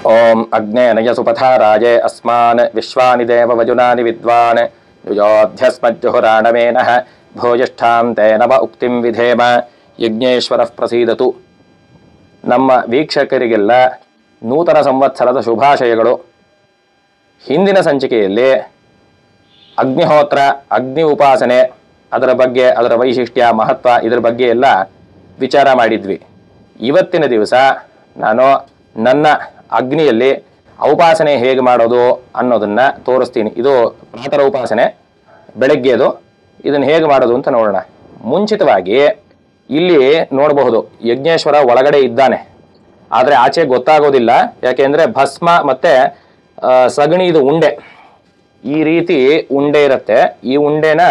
ओम अग्नेनय सुपथाराये अस्मान् विश्वानि देव वजुनानि विद्वान् युयोध्यस्मज्जुहुराणमेनः भोजिष्ठां ते नव उक्तिं विधेम यज्ञेश्वरः प्रसीदतु. ನಮ್ಮ ವೀಕ್ಷಕರಿಗೆಲ್ಲ ನೂತನ ಸಂವತ್ಸರದ ಶುಭಾಶಯಗಳು. ಹಿಂದಿನ ಸಂಚಿಕೆಯಲ್ಲಿ ಅಗ್ನಿಹೋತ್ರ, ಅಗ್ನಿ ಉಪಾಸನೆ, ಅದರ ಬಗ್ಗೆ, ಅದರ ವೈಶಿಷ್ಟ್ಯ, ಮಹತ್ವ, ಇದರ ಬಗ್ಗೆ ಎಲ್ಲ ವಿಚಾರ ಮಾಡಿದ್ವಿ. ಇವತ್ತಿನ ದಿವಸ ನಾನು ನನ್ನ ಅಗ್ನಿಯಲ್ಲಿ ಉಪಾಸನೆ ಹೇಗೆ ಮಾಡೋದು ಅನ್ನೋದನ್ನು ತೋರಿಸ್ತೀನಿ. ಇದು ಪ್ರಾತಃ ಉಪಾಸನೆ, ಬೆಳಗ್ಗೆದು. ಇದನ್ನು ಹೇಗೆ ಮಾಡೋದು ಅಂತ ನೋಡೋಣ. ಮುಂಚಿತವಾಗಿ ಇಲ್ಲಿ ನೋಡಬಹುದು, ಯಜ್ಞೇಶ್ವರ ಒಳಗಡೆ ಇದ್ದಾನೆ, ಆದರೆ ಆಚೆ ಗೊತ್ತಾಗೋದಿಲ್ಲ. ಯಾಕೆಂದರೆ ಭಸ್ಮ ಮತ್ತು ಸಗಣಿದು ಉಂಡೆ, ಈ ರೀತಿ ಉಂಡೆ ಇರುತ್ತೆ. ಈ ಉಂಡೆನ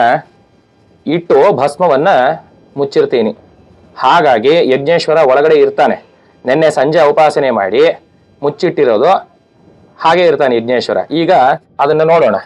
ಇಟ್ಟು ಭಸ್ಮವನ್ನು ಮುಚ್ಚಿರ್ತೀನಿ. ಹಾಗಾಗಿ ಯಜ್ಞೇಶ್ವರ ಒಳಗಡೆ ಇರ್ತಾನೆ. ನಿನ್ನೆ ಸಂಜೆ ಉಪಾಸನೆ ಮಾಡಿ ಮುಚ್ಚಿಟ್ಟಿರೋದು ಹಾಗೆ ಇರ್ತಾನೆ ಯಜ್ಞೇಶ್ವರ. ಈಗ ಅದನ್ನು ನೋಡೋಣ.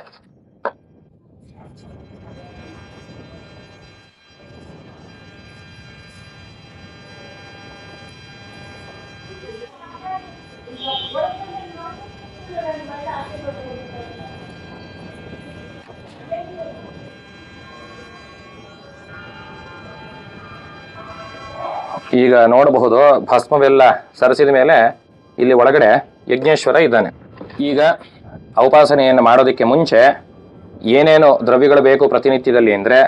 ಈಗ ನೋಡಬಹುದು, ಭಸ್ಮವೆಲ್ಲ ಸರಿಸಿದ ಮೇಲೆ ಇಲ್ಲಿ ಒಳಗಡೆ ಯಜ್ಞೇಶ್ವರ ಇದ್ದಾನೆ. ಈಗ ಉಪಾಸನೆಯನ್ನು ಮಾಡೋದಕ್ಕೆ ಮುಂಚೆ ಏನೇನು ದ್ರವ್ಯಗಳು ಬೇಕು ಪ್ರತಿನಿತ್ಯದಲ್ಲಿ ಅಂದರೆ,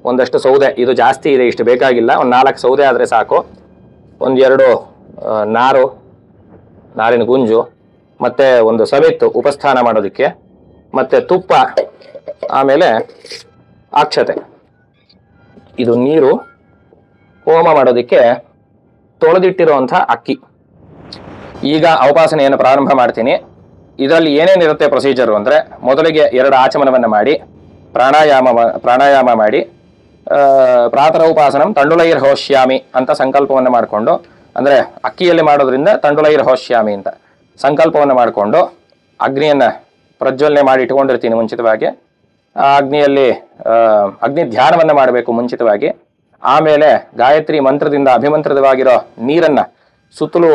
ಒಂದಷ್ಟು ಸೌದೆ, ಇದು ಜಾಸ್ತಿ ಇದೆ, ಇಷ್ಟು ಬೇಕಾಗಿಲ್ಲ, ಒಂದು 4 ಸೌದೆ ಆದರೆ ಸಾಕು. ಒಂದು 2 ನಾರಿನ ಗುಂಜು, ಮತ್ತು ಒಂದು ಸವೆತ್ತು ಉಪಸ್ಥಾನ ಮಾಡೋದಕ್ಕೆ, ಮತ್ತು ತುಪ್ಪ, ಆಮೇಲೆ ಅಕ್ಷತೆ, ಇದು ನೀರು, ಹೋಮ ಮಾಡೋದಕ್ಕೆ ತೊಳೆದಿಟ್ಟಿರುವಂಥ ಅಕ್ಕಿ. ಈಗ ಉಪಾಸನೆಯನ್ನು ಪ್ರಾರಂಭ ಮಾಡ್ತೀನಿ. ಇದರಲ್ಲಿ ಏನೇನಿರುತ್ತೆ ಪ್ರೊಸೀಜರು ಅಂದರೆ, ಮೊದಲಿಗೆ 2 ಆಚಮನವನ್ನು ಮಾಡಿ ಪ್ರಾಣಾಯಾಮ ಮಾಡಿ ಪ್ರಾತಃ ಉಪಾಸನಂ ತಂಡುಲೈರ್ ಹೋಷ್ಯಾಮಿ ಅಂತ ಸಂಕಲ್ಪವನ್ನು ಮಾಡಿಕೊಂಡು, ಅಂದರೆ ಅಕ್ಕಿಯಲ್ಲಿ ಮಾಡೋದ್ರಿಂದ ತಂಡುಲೈರ್ ಹೋಷ್ಯಾಮಿ ಅಂತ ಸಂಕಲ್ಪವನ್ನು ಮಾಡಿಕೊಂಡು ಅಗ್ನಿಯನ್ನು ಪ್ರಜ್ವಲನೆ ಮಾಡಿ ಇಟ್ಕೊಂಡಿರ್ತೀನಿ ಮುಂಚಿತವಾಗಿ. ಆ ಅಗ್ನಿಯಲ್ಲಿ ಅಗ್ನಿ ಧ್ಯಾನವನ್ನು ಮಾಡಬೇಕು ಮುಂಚಿತವಾಗಿ. ಆಮೇಲೆ ಗಾಯತ್ರಿ ಮಂತ್ರದಿಂದ ಅಭಿಮಂತ್ರಿತವಾಗಿರೋ ನೀರನ್ನು ಸುತ್ತಲೂ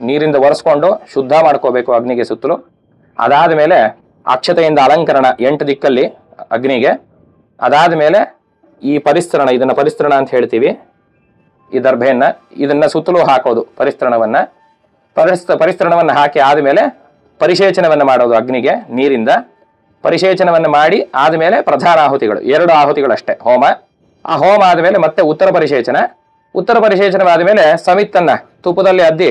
ನೀರಿಂದ ಒರೆಸ್ಕೊಂಡು ಶುದ್ಧ ಮಾಡ್ಕೋಬೇಕು ಅಗ್ನಿಗೆ ಸುತ್ತಲೂ. ಅದಾದ ಮೇಲೆ ಅಕ್ಷತೆಯಿಂದ ಅಲಂಕರಣ 8 ದಿಕ್ಕಲ್ಲಿ ಅಗ್ನಿಗೆ. ಅದಾದ ಮೇಲೆ ಈ ಪರಿಸ್ತರಣ, ಇದನ್ನು ಪರಿಸ್ತರಣ ಅಂತ ಹೇಳ್ತೀವಿ, ಈ ದರ್ಭೆಯನ್ನು, ಇದನ್ನು ಸುತ್ತಲೂ ಹಾಕೋದು ಪರಿಸ್ತರಣವನ್ನು. ಪರಿಸ್ತರಣವನ್ನು ಹಾಕಿ ಆದಮೇಲೆ ಪರಿಶೇಚನವನ್ನು ಮಾಡೋದು ಅಗ್ನಿಗೆ ನೀರಿಂದ. ಪರಿಶೇಚನವನ್ನು ಮಾಡಿ ಆದಮೇಲೆ ಪ್ರಧಾನ ಆಹುತಿಗಳು, 2 ಆಹುತಿಗಳಷ್ಟೇ ಹೋಮ. ಆ ಹೋಮ ಆದಮೇಲೆ ಮತ್ತೆ ಉತ್ತರ ಪರಿಶೇಚನವಾದ ಮೇಲೆ ಸಮಿತ್ತನ್ನು ತುಪ್ಪದಲ್ಲಿ ಅದ್ದಿ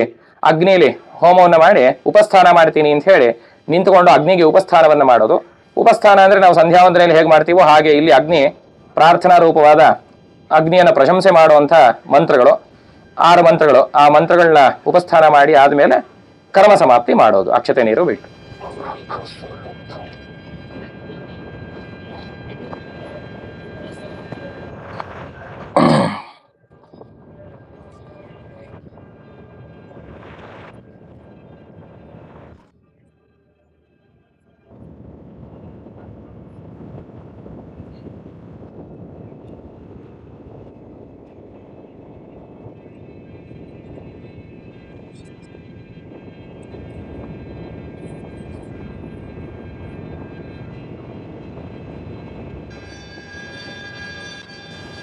ಅಗ್ನಿಯಲ್ಲಿ ಹೋಮವನ್ನು ಮಾಡಿ ಉಪಸ್ಥಾನ ಮಾಡ್ತೀನಿ ಅಂತ ಹೇಳಿ ನಿಂತುಕೊಂಡು ಅಗ್ನಿಗೆ ಉಪಸ್ಥಾನವನ್ನು ಮಾಡೋದು. ಉಪಸ್ಥಾನ ಅಂದರೆ ನಾವು ಸಂಧ್ಯಾವಂದನೆಯಲ್ಲಿ ಹೇಗೆ ಮಾಡ್ತೀವೋ ಹಾಗೆ ಇಲ್ಲಿ ಅಗ್ನಿ ಪ್ರಾರ್ಥನಾ ರೂಪವಾದ ಅಗ್ನಿಯನ್ನು ಪ್ರಶಂಸೆ ಮಾಡುವಂಥ ಮಂತ್ರಗಳು, 6 ಮಂತ್ರಗಳು. ಆ ಮಂತ್ರಗಳನ್ನ ಉಪಸ್ಥಾನ ಮಾಡಿ ಆದಮೇಲೆ ಕರ್ಮ ಸಮಾಪ್ತಿ ಮಾಡೋದು ಅಕ್ಷತೆ ನೀರು ಬಿಟ್ಟು.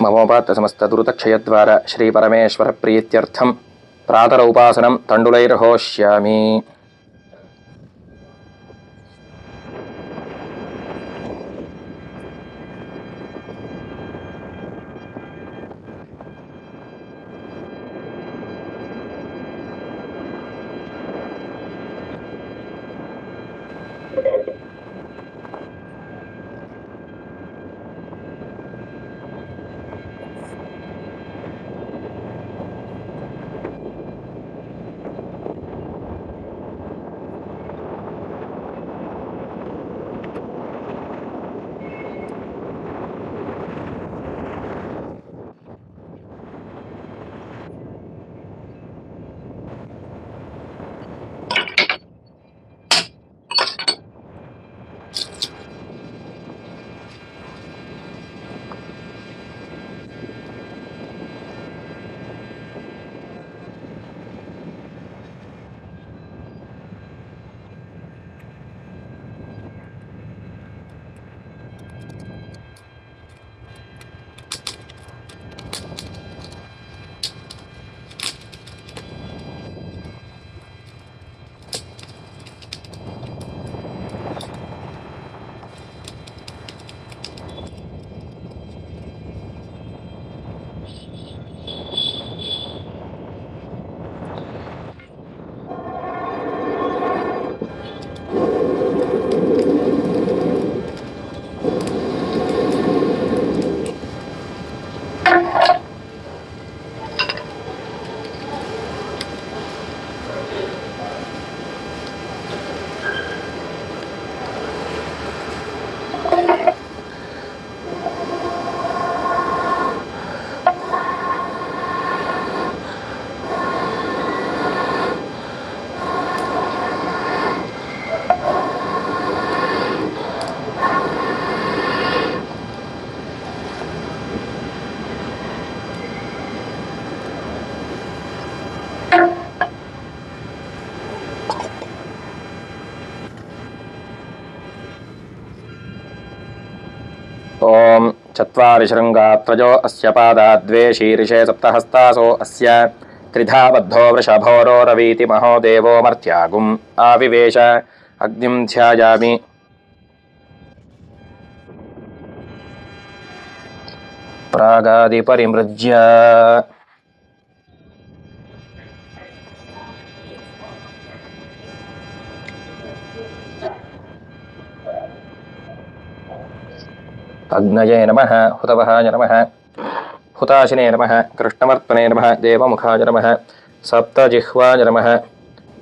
ಮಮೋಪಾತ್ತ ಸಮಸ್ತ ದುರುತಕ್ಷಯದ್ವಾರ ಶ್ರೀ ಪರಮೇಶ್ವರ ಪ್ರೀತ್ಯರ್ಥಂ ಪ್ರಾತಃ ಉಪಾಸನಂ ತಂಡುಲೈರ್ಹೋಷ್ಯಾಮಿ. ओम चत्वारि शृंगात्रजो अस्य पादाद्वे शीर्षे सप्तहस्तासो अस्य त्रिधा बद्धो वृषभोरो रवीति महो देवो मर्त्यागुम् आविवेश अग्निं ध्यायामि। प्रागादिपरिमृज्य अग्नये नमः हुतवहाय नमः हुताशिने नमः कृष्णवर्त्मने नमः देवमुखाय नमः सप्तजिह्वाय नमः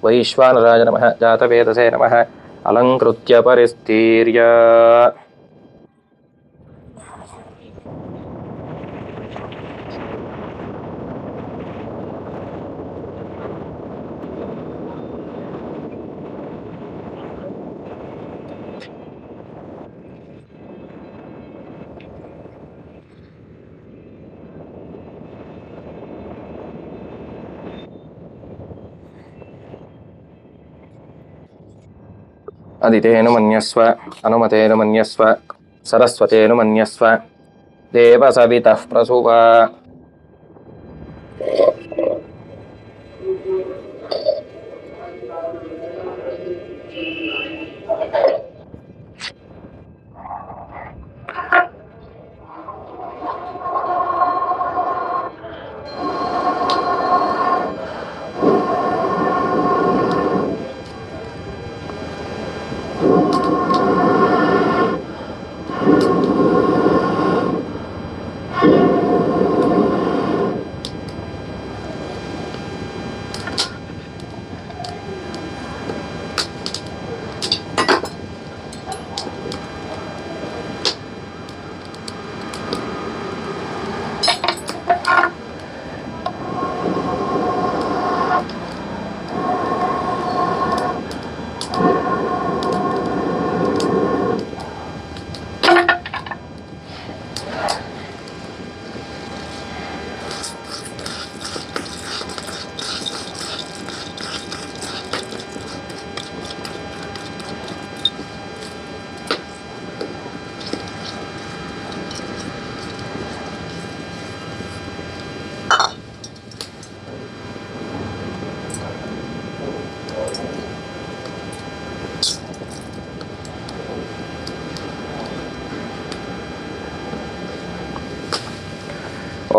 वैश्वानराय नमः जातवेदसे नमः अलङ्कृत्य परिस्तीर्य अदितेनु मन्यस्व अनुमतेनु मन्यस्व सरस्वतेनु मन्यस्व देवसवितः प्रसूव।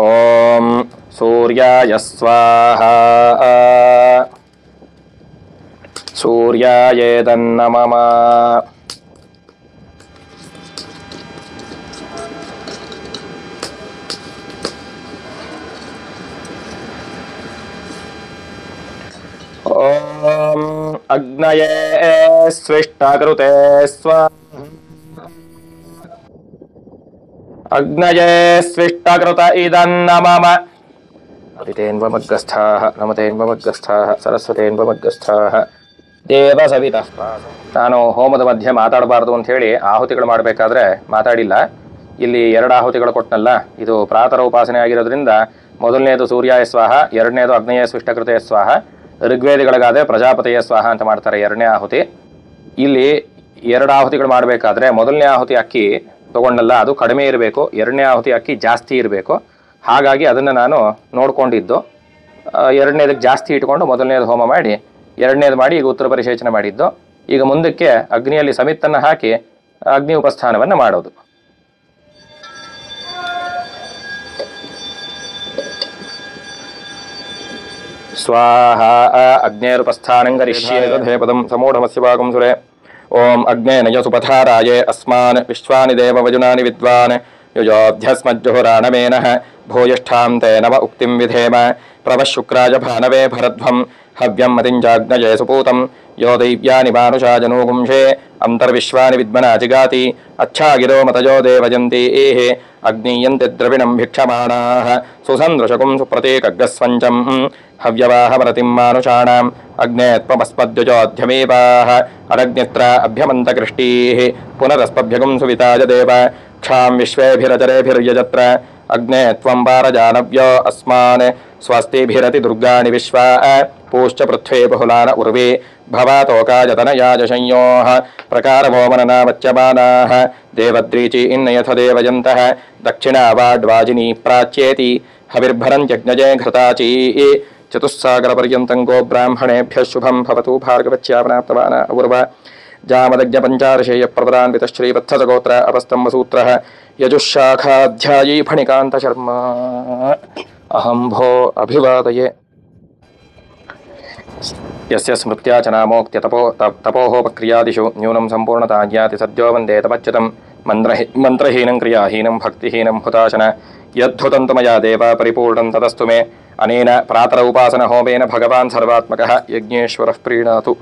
ओम सूर्याय स्वाहा सूर्यायेदन्नमः। ओम अग्नये स्विष्टाकृते स्वाहा अग्नये स्विष्टकृत इदन्नमः। अदितेन्वमग्गस्थाः नमतेन्वमग्गस्थाः सरस्वतेन्वमग्गस्थाः ದೇವಸವಿತಃ. ನಾನು ಹೋಮದ ಮಧ್ಯೆ ಮಾತಾಡಬಾರ್ದು ಅಂತ ಹೇಳಿ ಆಹುತಿಗಳು ಮಾಡಬೇಕಾದ್ರೆ ಮಾತಾಡಿಲ್ಲ. ಇಲ್ಲಿ ಎರಡು ಆಹುತಿಗಳು ಕೊಟ್ಟನಲ್ಲ, ಇದು ಪ್ರಾತರ ಉಪಾಸನೆ ಆಗಿರೋದ್ರಿಂದ ಮೊದಲನೇದು ಸೂರ್ಯಾಯ ಸ್ವಾಹ, ಎರಡನೇದು ಅಗ್ನೇಯ ಸ್ವಿಷ್ಟಕೃತೆಯ ಸ್ವಾಹ. ಋಗ್ವೇದಿಗಳಿಗಾದರೆ ಪ್ರಜಾಪತಿಯ ಸ್ವಾಹ ಅಂತ ಮಾಡ್ತಾರೆ ಎರಡನೇ ಆಹುತಿ. ಇಲ್ಲಿ ಎರಡು ಆಹುತಿಗಳು ಮಾಡಬೇಕಾದ್ರೆ ಮೊದಲನೇ ಆಹುತಿ ಅಕ್ಕಿ ತಗೊಂಡಲ್ಲ, ಅದು ಕಡಿಮೆ ಇರಬೇಕು, ಎರಡನೇ ಆಹುತಿ ಅಕ್ಕಿ ಜಾಸ್ತಿ ಇರಬೇಕು. ಹಾಗಾಗಿ ಅದನ್ನು ನಾನು ನೋಡ್ಕೊಂಡಿದ್ದು ಎರಡನೇದಕ್ಕೆ ಜಾಸ್ತಿ ಇಟ್ಕೊಂಡು ಮೊದಲನೇದು ಹೋಮ ಮಾಡಿ ಎರಡನೇದು ಮಾಡಿ ಈಗ ಉತ್ತರ ಪರಿಶೇಚನೆ ಮಾಡಿದ್ದು. ಈಗ ಮುಂದಕ್ಕೆ ಅಗ್ನಿಯಲ್ಲಿ ಸಮಿತ್ತನ್ನು ಹಾಕಿ ಅಗ್ನಿ ಉಪಸ್ಥಾನವನ್ನು ಮಾಡೋದು. ಸ್ವಾಹ ಅಗ್ನೇರುಪಸ್ಥಾನಂ ಕರಿಷ್ಯೇ ತದೇಪದಂ ಸಮೂಢಮಸ್ಯ ಭಾಗಂ ಸುರೆ. ಓಂ ಅಗ್ನೇನಯ ಸುಪಥಾರಾಯೇ ಅಸ್ಮಾನ್ ವಿಶ್ವಾನಿ ದೇವ ವಜುನಾನಿ ವಿದ್ವಾನ್ ಯುಜೋಧ್ಯಸ್ಮಜ್ಜುಹುರಾಣಮೇನಃ ಭೂಯಿಷ್ಠಾಂ ತೇ ನಮ ಉಕ್ತಿಂ ವಿಧೇಮ ಪ್ರವಶುಕ್ರಾಯ ಭಾನವೇ ಭರಧ್ವಂ ಹವ್ಯಂ ಮತಿಂಜಾಗ್ನಯೇ ಸುಪೂತಂ ಯೋ ದೈವ್ಯಾನಿ ಮಾನುಷಾಜನೂಗುಂಷೇ ಅಂತರ್ವಿಶ್ವಾನಿ ವಿದ್ಮನಾಜಿಗಾತಿ अच्छागिरो मतजो देवजन्ति एहे अग्नीयन्ति द्रविणं भिक्षमाणाः सुसन्दृशकुं सुप्रतीकग्गस्वञ्चं हव्यवाहमरतिं मानुषाणाम् अग्नेत्वमस्मद्युजोऽध्यमेवाः अरग्नित्र अभ्यमन्तकृष्टीः पुनरस्पभ्यगुं सुविताय देव क्षां विश्वेभिरचरेभिर्यजत्र अग्ने त्वं वारजानव्यो अस्मान् स्वस्तिभिरति दुर्गाणि विश्वा पूश्च पृथ्वी बहुलान उर्वी भवातोकायतनयाज संयोः प्रकारमोमननामच्यमानाः देवद्रीचि इन्नयथ देवयन्तः दक्षिणावाड्वाजिनी प्राच्येति हविर्भरन्त्यग्नजे घृताची चतुस्सागरपर्यन्तं गो ब्राह्मणेभ्यः शुभं भवतु भार्गवत्यावनाप्तवान् अपूर्व जामदज्ञपञ्चार्षेय प्रवदान्वितश्रीवत्सगोत्र अपस्तम्भसूत्रः यजुःशाखाध्यायी फणिकान्तशर्मा अहं भो अभिवादये यस्य स्मृत्या च तपोहोपक्रियादिषु न्यूनं सम्पूर्णता ज्ञाति सद्यो वन्दे तपच्युतं मन्त्रहीनं क्रियाहीनं भक्तिहीनं हुताशन यद्धुतं मया देव परिपूर्णं तदस्तु मे अनेन प्रातर उपासनहोमेन भगवान् सर्वात्मकः यज्ञेश्वरः प्रीणातु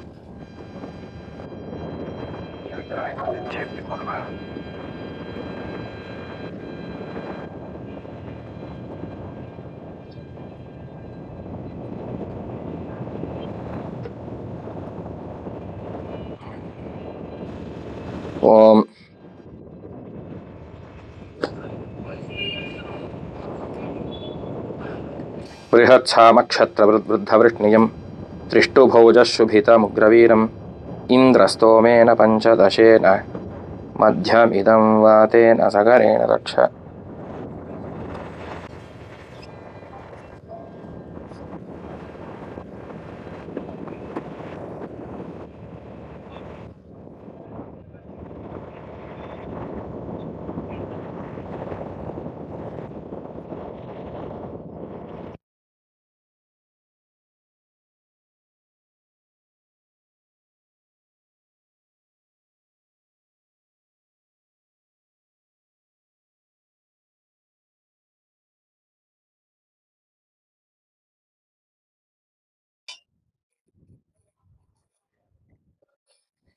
ओम बृहत्सामक्षत्रवृद्धवृष्णियं त्रिष्टुभोजशुभितमुग्रवीरम् इन्द्रस्तोमेन पञ्चदशेन मध्यमिदं वातेन सगरेण रक्ष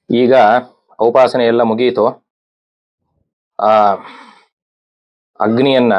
ಈಗ ಉಪಾಸನೆ ಎಲ್ಲ ಮುಗಿಯಿತು. ಆ ಅಗ್ನಿಯನ್ನ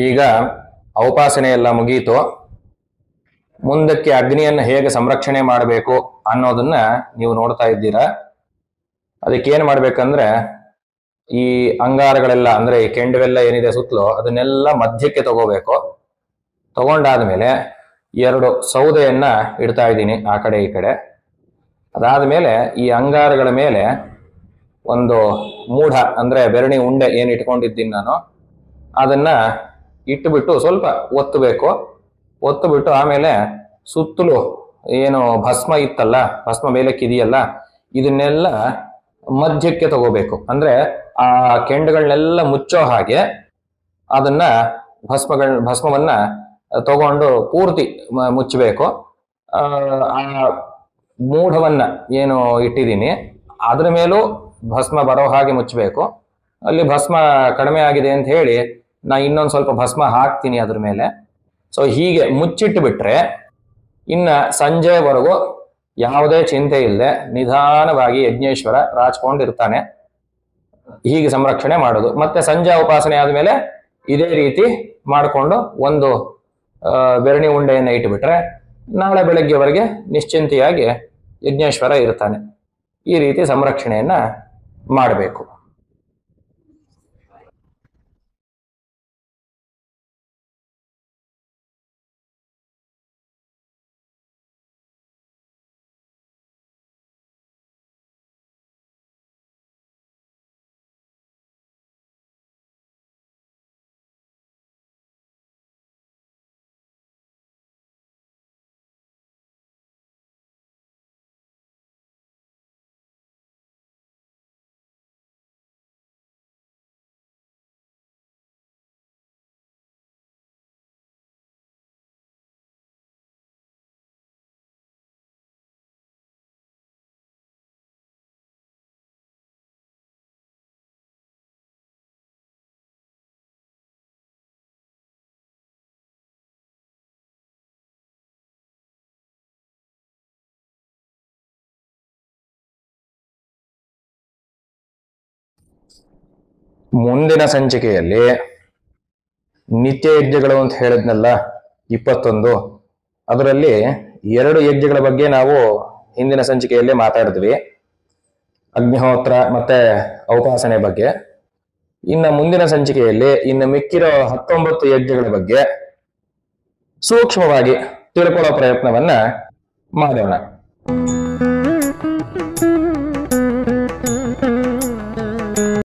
ಈಗ ಔಪಾಸನೆ ಎಲ್ಲ ಮುಗೀತು. ಮುಂದಕ್ಕೆ ಅಗ್ನಿಯನ್ನು ಹೇಗೆ ಸಂರಕ್ಷಣೆ ಮಾಡಬೇಕು ಅನ್ನೋದನ್ನ ನೀವು ನೋಡ್ತಾ ಇದ್ದೀರಾ. ಅದಕ್ಕೇನು ಮಾಡ್ಬೇಕಂದ್ರೆ ಈ ಅಂಗಾರಗಳೆಲ್ಲ ಅಂದ್ರೆ ಈ ಕೆಂಡವೆಲ್ಲ ಏನಿದೆ ಸುತ್ತಲೂ ಅದನ್ನೆಲ್ಲ ಮಧ್ಯಕ್ಕೆ ತಗೋಬೇಕು. ತಗೊಂಡಾದ್ಮೇಲೆ 2 ಸೌದೆಯನ್ನ ಇಡ್ತಾ ಇದ್ದೀನಿ ಆ ಕಡೆ ಈ ಕಡೆ. ಅದಾದ್ಮೇಲೆ ಈ ಅಂಗಾರಗಳ ಮೇಲೆ ಒಂದು ಮೂಢ ಅಂದ್ರೆ ಬೆರಣಿ ಉಂಡೆ ಏನು ಇಟ್ಕೊಂಡಿದ್ದೀನಿ ನಾನು ಅದನ್ನ ಇಟ್ಟುಬಿಟ್ಟು ಸ್ವಲ್ಪ ಒತ್ತಬೇಕು. ಒತ್ತುಬಿಟ್ಟು ಆಮೇಲೆ ಸುತ್ತಲೂ ಏನು ಭಸ್ಮ ಇತ್ತಲ್ಲ, ಭಸ್ಮ ಮೇಲಕ್ಕಿದೆಯಲ್ಲ, ಇದನ್ನೆಲ್ಲ ಮಧ್ಯಕ್ಕೆ ತಗೋಬೇಕು. ಅಂದ್ರೆ ಆ ಕೆಂಡಗಳನ್ನೆಲ್ಲ ಮುಚ್ಚೋ ಹಾಗೆ ಅದನ್ನ ಭಸ್ಮವನ್ನ ತಗೊಂಡು ಪೂರ್ತಿ ಮುಚ್ಚಬೇಕು. ಆ ಮೂಢವನ್ನ ಏನು ಇಟ್ಟಿದ್ದೀನಿ ಅದ್ರ ಮೇಲೂ ಭಸ್ಮ ಬರೋ ಹಾಗೆ ಮುಚ್ಚಬೇಕು. ಅಲ್ಲಿ ಭಸ್ಮ ಕಡಿಮೆ ಆಗಿದೆ ಅಂತ ಹೇಳಿ ನಾ ಇನ್ನೊಂದು ಸ್ವಲ್ಪ ಭಸ್ಮ ಹಾಕ್ತೀನಿ ಅದ್ರ ಮೇಲೆ. ಸೊ ಹೀಗೆ ಮುಚ್ಚಿಟ್ಟು ಬಿಟ್ರೆ ಇನ್ನ ಸಂಜೆವರೆಗೂ ಯಾವುದೇ ಚಿಂತೆ ಇಲ್ಲದೆ ನಿಧಾನವಾಗಿ ಯಜ್ಞೇಶ್ವರ ರಾಚ್ಕೊಂಡಿರ್ತಾನೆ. ಹೀಗೆ ಸಂರಕ್ಷಣೆ ಮಾಡೋದು. ಮತ್ತೆ ಸಂಜೆ ಉಪಾಸನೆ ಆದ್ಮೇಲೆ ಇದೇ ರೀತಿ ಮಾಡಿಕೊಂಡು ಒಂದು ಬೆರಣಿ ಉಂಡೆಯನ್ನು ಇಟ್ಟುಬಿಟ್ರೆ ನಾಳೆ ಬೆಳಗ್ಗೆವರೆಗೆ ನಿಶ್ಚಿಂತೆಯಾಗಿ ಯಜ್ಞೇಶ್ವರ ಇರ್ತಾನೆ. ಈ ರೀತಿ ಸಂರಕ್ಷಣೆಯನ್ನ ಮಾಡಬೇಕು. ಮುಂದಿನ ಸಂಚಿಕೆಯಲ್ಲಿ ನಿತ್ಯ ಯಜ್ಞಗಳು ಅಂತ ಹೇಳಿದ್ನಲ್ಲ 21, ಅದರಲ್ಲಿ 2 ಯಜ್ಞಗಳ ಬಗ್ಗೆ ನಾವು ಹಿಂದಿನ ಸಂಚಿಕೆಯಲ್ಲಿ ಮಾತಾಡಿದ್ವಿ, ಅಗ್ನಿಹೋತ್ರ ಮತ್ತೆ ಔಪಾಸನೆ ಬಗ್ಗೆ. ಇನ್ನು ಮುಂದಿನ ಸಂಚಿಕೆಯಲ್ಲಿ ಇನ್ನು ಮಿಕ್ಕಿರೋ 19 ಯಜ್ಞಗಳ ಬಗ್ಗೆ ಸೂಕ್ಷ್ಮವಾಗಿ ತಿಳ್ಕೊಳ್ಳೋ ಪ್ರಯತ್ನವನ್ನ ಮಾಡೋಣ.